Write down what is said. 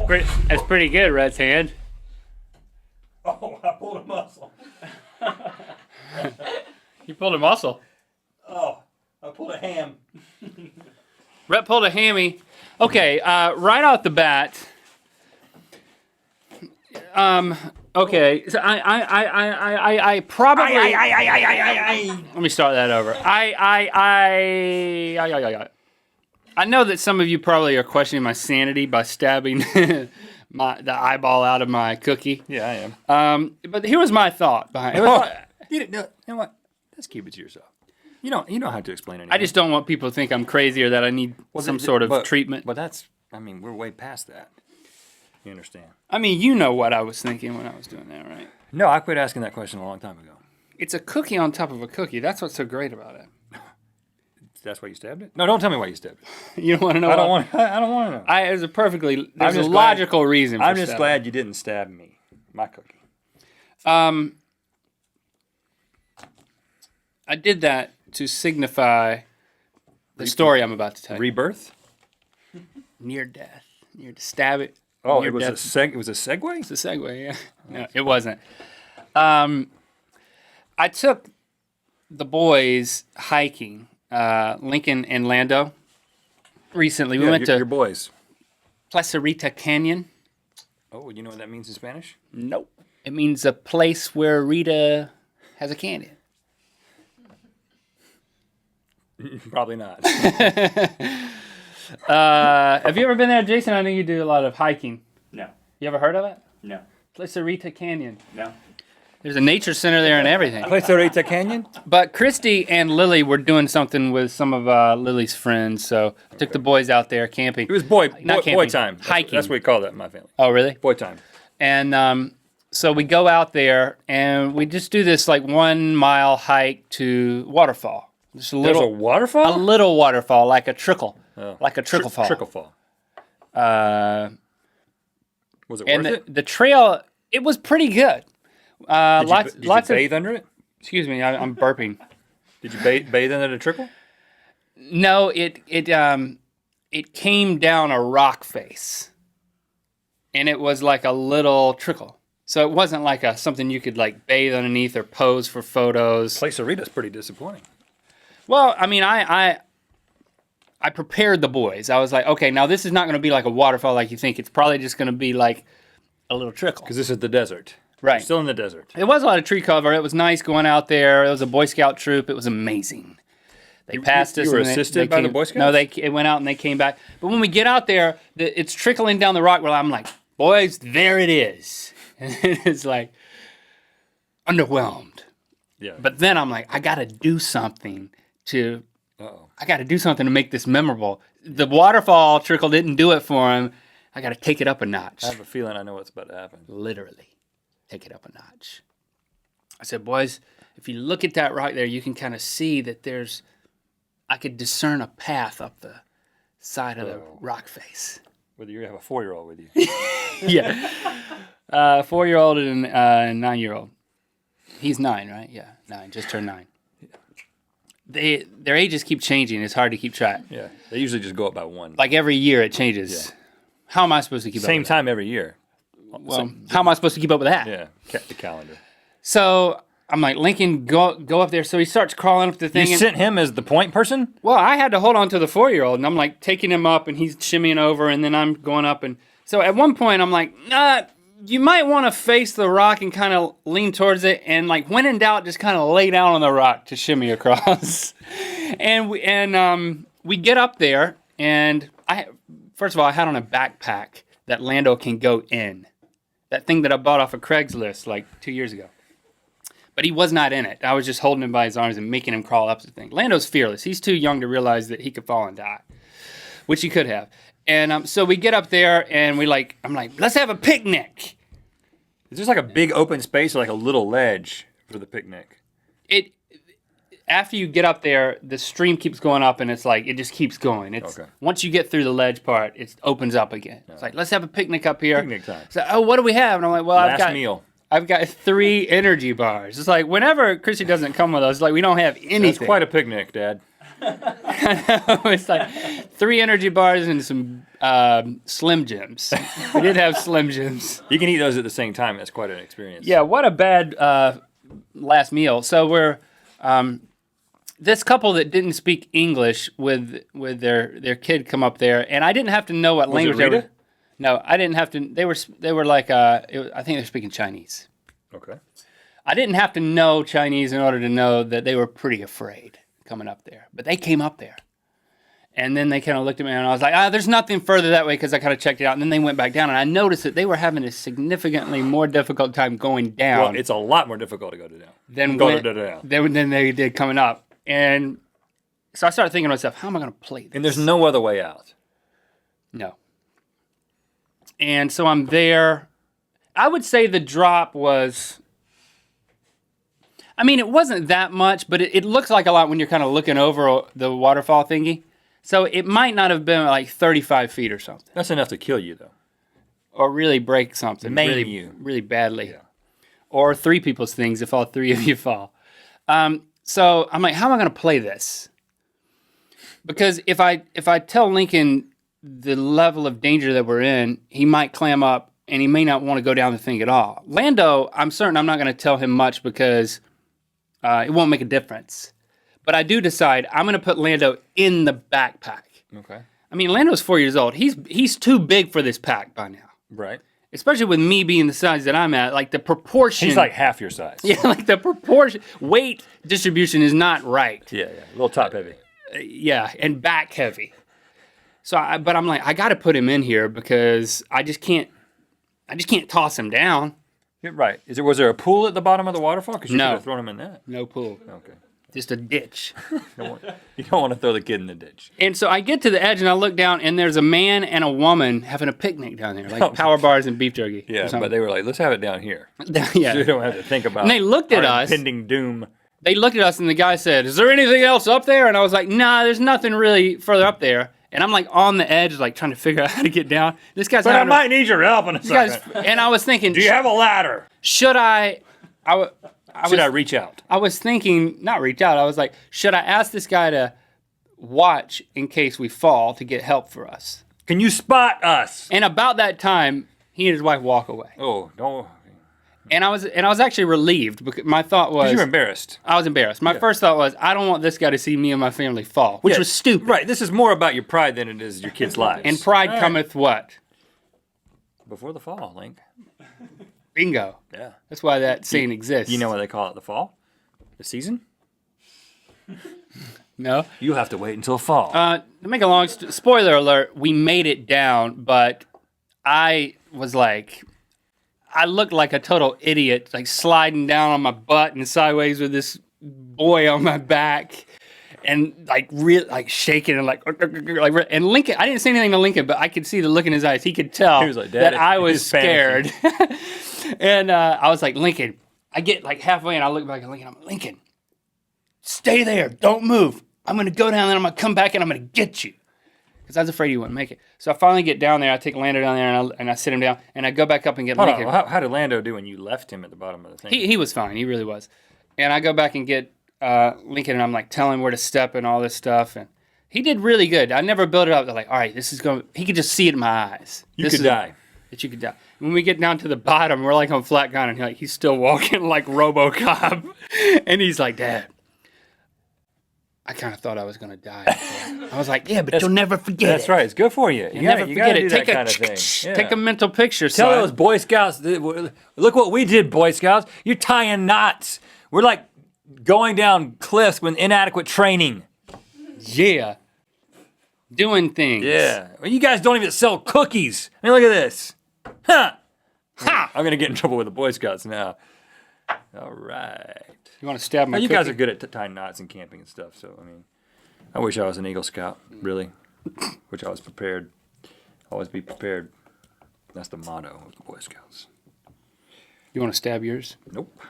That's pretty good, Rhett's hand. Oh, I pulled a muscle. You pulled a muscle. Oh, I pulled a ham. Rhett pulled a hammy. Okay, right off the bat. Okay, so I probably. Let me start that over. I know that some of you probably are questioning my sanity by stabbing the eyeball out of my cookie. Yeah, I am. But here was my thought behind it. You know what? Let's keep it to yourself. You don't have to explain anything. I just don't want people to think I'm crazy or that I need some sort of treatment. But we're way past that. You understand? I mean, you know what I was thinking when I was doing that, right? No, I quit asking that question a long time ago. It's a cookie on top of a cookie. That's what's so great about it. That's why you stabbed it? No, don't tell me why you stabbed it. You don't want to know? I don't want to know. There's a logical reason for I'm just glad you didn't stab me. My cookie. I did that to signify the story I'm about to tell you. Rebirth? Near death. Near to stab it. Oh, it was a segue? It's a segue, yeah. No, it wasn't. I took the boys hiking, Lincoln and Lando, recently. We went to your boys. Placerita Canyon. Oh, you know what that means in Spanish? Nope. It means a place where Rita has a canyon. Probably not. Have you ever been there, Jason? I know you do a lot of hiking. No. You ever heard of it? No. Placerita Canyon. No. There's a nature center there and everything. Placerita Canyon? But Christy and Lily were doing something with some of Lily's friends, so I took the boys out there camping. It was boy camping, time. Hiking. That's what we call that in my family. Oh, really? Boy time. And so we go out there, and we just do this like 1 mile hike to waterfall. Just a little, There's a waterfall? A little waterfall, like a trickle. Oh. Like a trickle fall. Trickle fall. Was it and worth it? The trail, it was pretty good. Did you bathe under it? Excuse me, I'm burping. Did you bathe under the trickle? No, it came down a rock face, and it was like a little trickle. So it wasn't like something you could like bathe underneath or pose for photos. Placerita's pretty disappointing. Well, I mean, I prepared the boys. I was like, okay, now this is not going to be like a waterfall like you think. It's probably just going to be like a little trickle. Because this is the desert. Right. You're still in the desert. It was a lot of tree cover. It was nice going out there. It was a Boy Scout troop. It was amazing. They passed us. You were and assisted by the Boy Scouts? No, it went out and they came back. But when we get out there, it's trickling down the rock. Well, I'm like, boys, there it is. And it's like underwhelmed. Yeah. But then I'm like, I got to do something to Uh-oh. I got to do something to make this memorable. The waterfall trickle didn't do it for him. I got to take it up a notch. I have a feeling I know what's about to happen. Literally, take it up a notch. I said, boys, if you look at that right there, you can kind of see that I could discern a path up the side of the rock face. Whether you have a 4-year-old with you. Yeah. 4-year-old and 9-year-old. He's 9, right? Yeah, 9, just turned 9. Their ages keep changing. It's hard to keep track. Yeah, they usually just go up by 1. Like every year it changes. Yeah. How am I supposed to keep up with that? Same time every year. Well, how am I supposed to keep up with that? Yeah, the calendar. So I'm like, Lincoln, go up there. So he starts crawling up the thing. You sent him as the point person? Well, I had to hold on to the 4-year-old, and I'm like taking him up, and he's shimmying over, and then I'm going up. And so at one point I'm like, you might want to face the rock and kind of lean towards it, and like when in doubt, just kind of lay down on the rock to shimmy across. and we get up there, and first of all, I had on a backpack that Lando can go in. That thing that I bought off of Craigslist like 2 years ago. But he was not in it. I was just holding him by his arms and making him crawl up the thing. Lando's fearless. He's too young to realize that he could fall and die, which he could have. And so we get up there, and I'm like, let's have a picnic. Is this like a big open space or like a little ledge for the picnic? After you get up there, the stream keeps going up, and it's like, it just keeps going. Okay. Once you get through the ledge part, it opens up again. No. It's like, let's have a picnic up here. Picnic time. So, what do we have? And I'm like, well, meal. I've got 3 energy bars. It's like, whenever Chrissy doesn't come with us, it's like, we don't have anything. That's quite a picnic, Dad. It's like 3 energy bars and some Slim Jims. We did have Slim Jims. You can eat those at the same time. That's quite an experience. Yeah, what a bad last meal. So we're this couple that didn't speak English with their kid come up there, and I didn't have to know what language they were. No, I didn't have to. They were like I think they're speaking Chinese. Okay. I didn't have to know Chinese in order to know that they were pretty afraid coming up there. But they came up there. And then they kind of looked at me and I was like, there's nothing further that way because I kind of checked it out. And then they went back down and I noticed that they were having a significantly more difficult time going down. Well, it's a lot more difficult to go down. Than they did coming up. And so I started thinking to myself, how am I going to play this? And there's no other way out. No. And so I'm there. I would say the drop was... I mean, it wasn't that much, but it looks like a lot when you're kind of looking over the waterfall thingy. So it might not have been like 35 feet or something. That's enough to kill you, though. Or really break something. Maim you. Really badly. Yeah. Or 3 people's things if all 3 of you fall. So I'm like, how am I going to play this? Because if I tell Lincoln the level of danger that we're in, he might clam up and he may not want to go down the thing at all. Lando, I'm certain I'm not going to tell him much because... it won't make a difference. But I do decide I'm going to put Lando in the backpack. Okay. I mean, Lando's 4 years old. He's too big for this pack by now. Right. Especially with me being the size that I'm at. Like the proportion. He's like half your size. Yeah, like the proportion. Weight distribution is not right. Yeah. A little top heavy. Yeah, and back heavy. But I'm like, I got to put him in here because I just can't toss him down. You're right. Was there a pool at the bottom of the waterfall? Because you No. could have thrown him in that. No pool. Okay. Just a ditch. You don't want to throw the kid in the ditch. And so I get to the edge and I look down and there's a man and a woman having a picnic down there, like power bars and beef jerky. Yeah, but they were like, let's have it down here. Yeah. So you don't have to think about And they looked at our us. impending doom. They looked at us and the guy said, "Is there anything else up there?" And I was like, "Nah, there's nothing really further up there." And I'm like on the edge, like trying to figure out how to get down. This guy's But I might need your help in a second. and I was thinking, Do you have a ladder? should I Should I reach out? I was thinking, not reach out. I was like, should I ask this guy to watch in case we fall to get help for us? Can you spot us? And about that time, he and his wife walk away. Oh, no. And I was actually relieved because my thought was... You were embarrassed. I was embarrassed. My first thought was, I don't want this guy to see me and my family fall, which was stupid. Right. This is more about your pride than it is your kids' lives. And pride cometh what? Before the fall, Link. Bingo. Yeah. That's why that saying exists. You know why they call it the fall? The season? No? You have to wait until fall. To make a long... spoiler alert, we made it down, but I was like... I looked like a total idiot, like sliding down on my butt and sideways with this boy on my back, and like shaking and like and Lincoln. I didn't say anything to Lincoln, but I could see the look in his eyes. He could tell He was like, that I was scared. And I was like, Lincoln. I get like halfway and I look back at Lincoln. I'm like, Lincoln, stay there, don't move. I'm gonna go down there. I'm gonna come back and I'm gonna get you. Because I was afraid he wouldn't make it. So I finally get down there. I take Lando down there and I sit him down. And I go back up and get Lincoln. How did Lando do when you left him at the bottom of the thing? He was fine. He really was. And I go back and get Lincoln and I'm like telling him where to step and all this stuff. And he did really good. I never built it up. They're like, all right, this is going. He could just see it in my eyes. You could die. That you could die. When we get down to the bottom, we're like on flat ground and he's still walking like RoboCop. And he's like, Dad, I kind of thought I was going to die. I was like, yeah, but you'll never forget it. That's right. It's good for you. You'll never forget it. Take a mental picture, son. Tell those Boy Scouts, look what we did, Boy Scouts. You're tying knots. We're like going down cliffs with inadequate training. Yeah. Doing things. Yeah. Well, you guys don't even sell cookies. I mean, look at this. Huh. Ha! I'm going to get in trouble with the Boy Scouts now. All right. You want to stab my You cookie? guys are good at tying knots and camping and stuff, so, I mean, I wish I was an Eagle Scout, really. Wish I was prepared. Always be prepared. That's the motto of the Boy Scouts. You want to stab yours? Nope.